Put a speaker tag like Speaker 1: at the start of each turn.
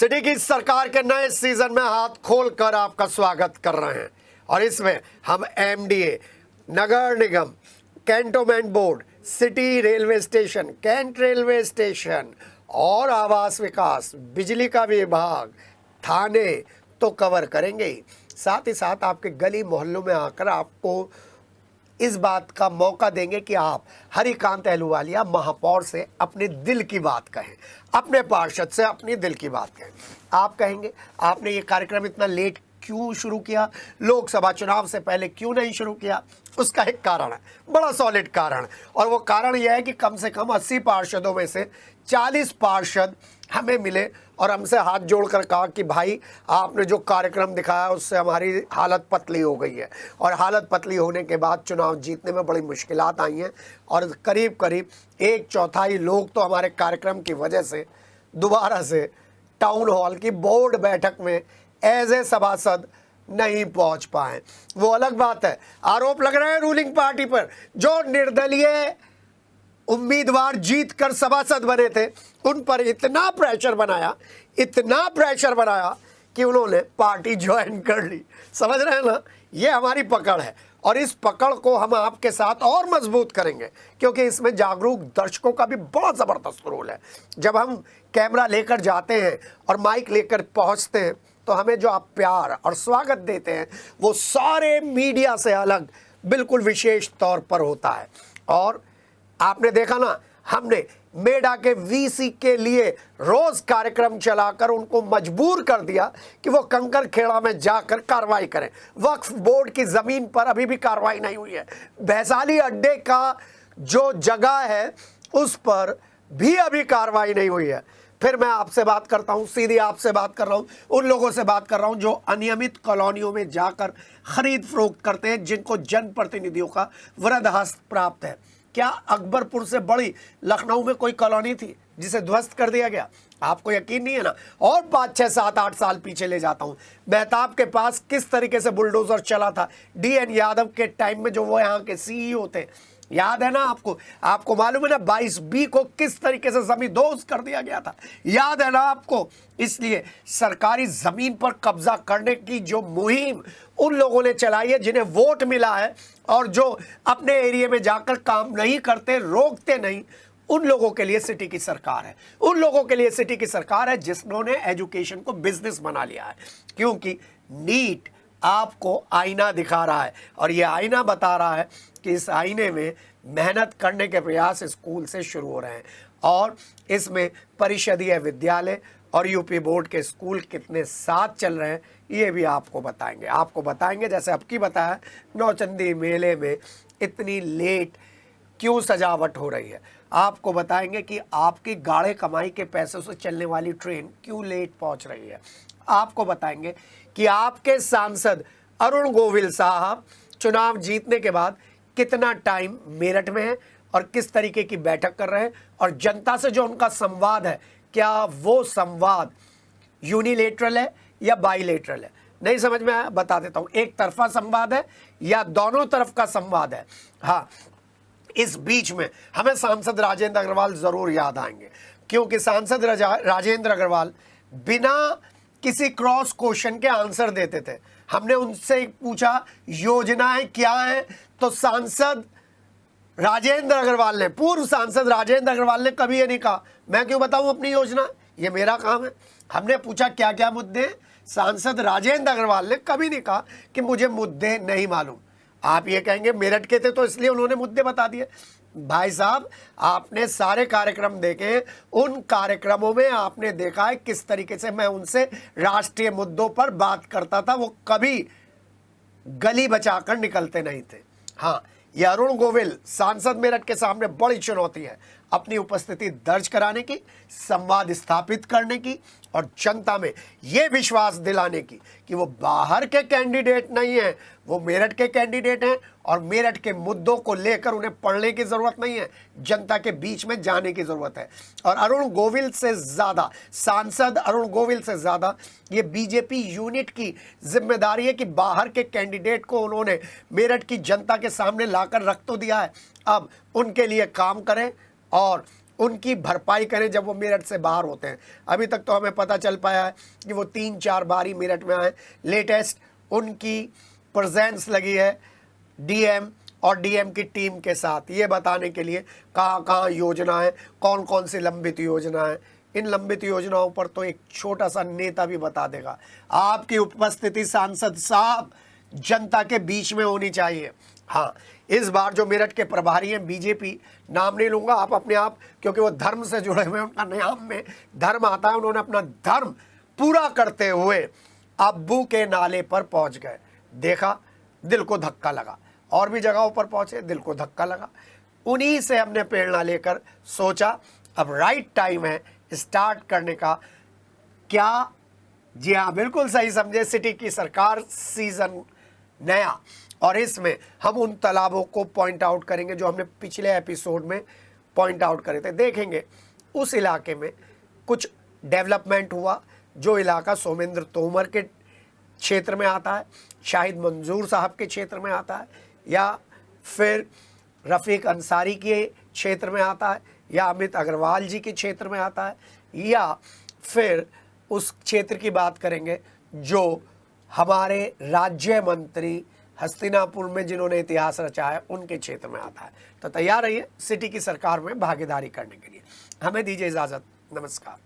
Speaker 1: City की सरकार के नए सीजन में हाथ खोलकर आपका स्वागत कर रहे हैं और इसमें हम एमडीए, नगर निगम, cantonment board, city railway station, cantt railway station और आवास विकास, बिजली का विभाग, थाने तो कवर करेंगे ही। साथ ही साथ आपके गली मोहल्लों में आकर आपको इस बात का मौका देंगे कि आप हरिकांत अहलूवालिया महापौर से अपने दिल की बात कहें, अपने पार्षद से अपनी दिल की बात कहें। आप कहेंगे आपने ये कार्यक्रम इतना लेट क्यों शुरू किया, लोकसभा चुनाव से पहले क्यों नहीं शुरू किया? उसका एक कारण है, बड़ा सॉलिड कारण, और वो कारण यह है कि कम से कम 80 पार्षदों में से 40 पार्षद हमें मिले और हमसे हाथ जोड़कर कहा कि भाई आपने जो कार्यक्रम दिखाया उससे हमारी हालत पतली हो गई है, और हालत पतली होने के बाद चुनाव जीतने में बड़ी मुश्किलात आई हैं, और करीब करीब 1/4 लोग तो हमारे कार्यक्रम की वजह से दोबारा से टाउन हॉल की बोर्ड बैठक में एज ए सभासद नहीं पहुंच पाए। वो अलग बात है, आरोप लग रहे हैं रूलिंग पार्टी पर, जो निर्दलीय उम्मीदवार जीत कर सभासद बने थे उन पर इतना प्रेशर बनाया कि उन्होंने पार्टी ज्वाइन कर ली। समझ रहे हैं ना, ये हमारी पकड़ है और इस पकड़ को हम आपके साथ और मजबूत करेंगे, क्योंकि इसमें जागरूक दर्शकों का भी बहुत ज़बरदस्त रोल है। जब हम कैमरा लेकर जाते हैं और माइक लेकर पहुंचते हैं तो हमें जो आप प्यार और स्वागत देते हैं वो सारे मीडिया से अलग बिल्कुल विशेष तौर पर होता है। और आपने देखा ना, हमने मेडा के वीसी के लिए रोज कार्यक्रम चलाकर उनको मजबूर कर दिया कि वो कंकर खेड़ा में जाकर कार्रवाई करें। वक्फ बोर्ड की जमीन पर अभी भी कार्रवाई नहीं हुई है। भैसाली अड्डे का जो जगह है उस पर भी अभी कार्रवाई नहीं हुई है। फिर मैं आपसे बात करता हूं, सीधी आपसे बात कर रहा हूं, उन लोगों से बात कर रहा हूं जो अनियमित कॉलोनियों में जाकर खरीद फरोख्त करते हैं, जिनको जनप्रतिनिधियों का वरद हस्त प्राप्त है। क्या अकबरपुर से बड़ी लखनऊ में कोई कॉलोनी थी जिसे ध्वस्त कर दिया गया? आपको यकीन नहीं है ना? और 5, 6, 7, 8 साल पीछे ले जाता हूं, मेहताब के पास किस तरीके से बुलडोजर चला था डीएन यादव के टाइम में, जो वो यहाँ के सीईओ थे। याद है ना आपको? आपको मालूम है ना 22B को किस तरीके से जमींदोज कर दिया गया था? याद है ना आपको? इसलिए सरकारी जमीन पर कब्जा करने की जो मुहिम उन लोगों ने चलाई है जिन्हें वोट मिला है और जो अपने एरिया में जाकर काम नहीं करते, रोकते नहीं, उन लोगों के लिए सिटी की सरकार है। उन लोगों के लिए सिटी की सरकार है जिन्होंने एजुकेशन को बिजनेस बना लिया है, क्योंकि नीट आपको आईना दिखा रहा है और ये आईना बता रहा है कि इस आईने में मेहनत करने के प्रयास स्कूल से शुरू हो रहे हैं, और इसमें परिषदीय विद्यालय और यूपी बोर्ड के स्कूल कितने साथ चल रहे हैं ये भी आपको बताएंगे। जैसे अब की बताया, नौचंदी मेले में इतनी लेट क्यों सजावट हो रही है, आपको बताएंगे कि आपकी गाढ़े कमाई के पैसों से चलने वाली ट्रेन क्यों लेट पहुंच रही है। आपको बताएंगे कि आपके सांसद अरुण गोविल साहब चुनाव जीतने के बाद कितना टाइम मेरठ में है और किस तरीके की बैठक कर रहे हैं, और जनता से जो उनका संवाद है क्या वो संवाद यूनिलेटरल है या बाईलेटरल है? नहीं समझ में आया? बता देता हूं, एक तरफा संवाद है या दोनों तरफ का संवाद है। हाँ, इस बीच में हमें सांसद राजेंद्र अग्रवाल जरूर याद आएंगे, क्योंकि सांसद राजेंद्र अग्रवाल बिना किसी क्रॉस क्वेश्चन के आंसर देते थे। हमने उनसे पूछा योजनाएं क्या हैं, तो सांसद राजेंद्र अग्रवाल ने, पूर्व सांसद राजेंद्र अग्रवाल ने कभी ये नहीं कहा मैं क्यों बताऊं अपनी योजना, ये मेरा काम है। हमने पूछा क्या क्या मुद्दे, सांसद राजेंद्र अग्रवाल ने कभी नहीं कहा कि मुझे मुद्दे नहीं मालूम। आप ये कहेंगे मेरठ के थे तो इसलिए उन्होंने मुद्दे बता दिए। भाई साहब, आपने सारे कार्यक्रम देखे, उन कार्यक्रमों में आपने देखा है किस तरीके से मैं उनसे राष्ट्रीय मुद्दों पर बात करता था। वो कभी गली बचाकर निकलते नहीं थे। हाँ, यह अरुण गोविल सांसद मेरठ के सामने बड़ी चुनौती है, अपनी उपस्थिति दर्ज कराने की, संवाद स्थापित करने की और जनता में ये विश्वास दिलाने की कि वो बाहर के कैंडिडेट नहीं हैं, वो मेरठ के कैंडिडेट हैं और मेरठ के मुद्दों को लेकर उन्हें पढ़ने की ज़रूरत नहीं है, जनता के बीच में जाने की ज़रूरत है। और अरुण गोविल से ज़्यादा, सांसद अरुण गोविल से ज़्यादा ये बीजेपी यूनिट की जिम्मेदारी है कि बाहर के कैंडिडेट को उन्होंने मेरठ की जनता के सामने लाकर रख तो दिया है, अब उनके लिए काम करें और उनकी भरपाई करें जब वो मेरठ से बाहर होते हैं। अभी तक तो हमें पता चल पाया है कि वो 3-4 बार ही मेरठ में आए। लेटेस्ट उनकी प्रेजेंस लगी है डीएम और डीएम की टीम के साथ, ये बताने के लिए कहाँ कहाँ योजनाएं, कौन कौन सी लंबित योजनाएं। इन लंबित योजनाओं पर तो एक छोटा सा नेता भी बता देगा। आपकी उपस्थिति सांसद साहब जनता के बीच में होनी चाहिए। हाँ, इस बार जो मेरठ के प्रभारी हैं, बीजेपी नाम नहीं लूंगा, आप अपने आप, क्योंकि वो धर्म से जुड़े हुए हैं, उनका नाम में धर्म आता है। उन्होंने अपना धर्म पूरा करते हुए अब्बू के नाले पर पहुंच गए। देखा, दिल को धक्का लगा। और भी जगहों पर पहुंचे, दिल को धक्का लगा। उन्हीं से हमने प्रेरणा लेकर सोचा अब राइट टाइम है स्टार्ट करने का। क्या? जी हाँ, बिल्कुल सही समझे। सिटी की सरकार सीजन नया, और इसमें हम उन तालाबों को पॉइंट आउट करेंगे जो हमने पिछले एपिसोड में पॉइंट आउट करे थे। देखेंगे उस इलाके में कुछ डेवलपमेंट हुआ। जो इलाका सोमेंद्र तोमर के क्षेत्र में आता है, शाहिद मंजूर साहब के क्षेत्र में आता है, या फिर रफ़ीक अंसारी के क्षेत्र में आता है, या अमित अग्रवाल जी के क्षेत्र में आता है, या फिर उस क्षेत्र की बात करेंगे जो हमारे राज्य मंत्री हस्तिनापुर में जिन्होंने इतिहास रचा है उनके क्षेत्र में आता है। तो तैयार रहिए सिटी की सरकार में भागीदारी करने के लिए। हमें दीजिए इजाज़त। नमस्कार।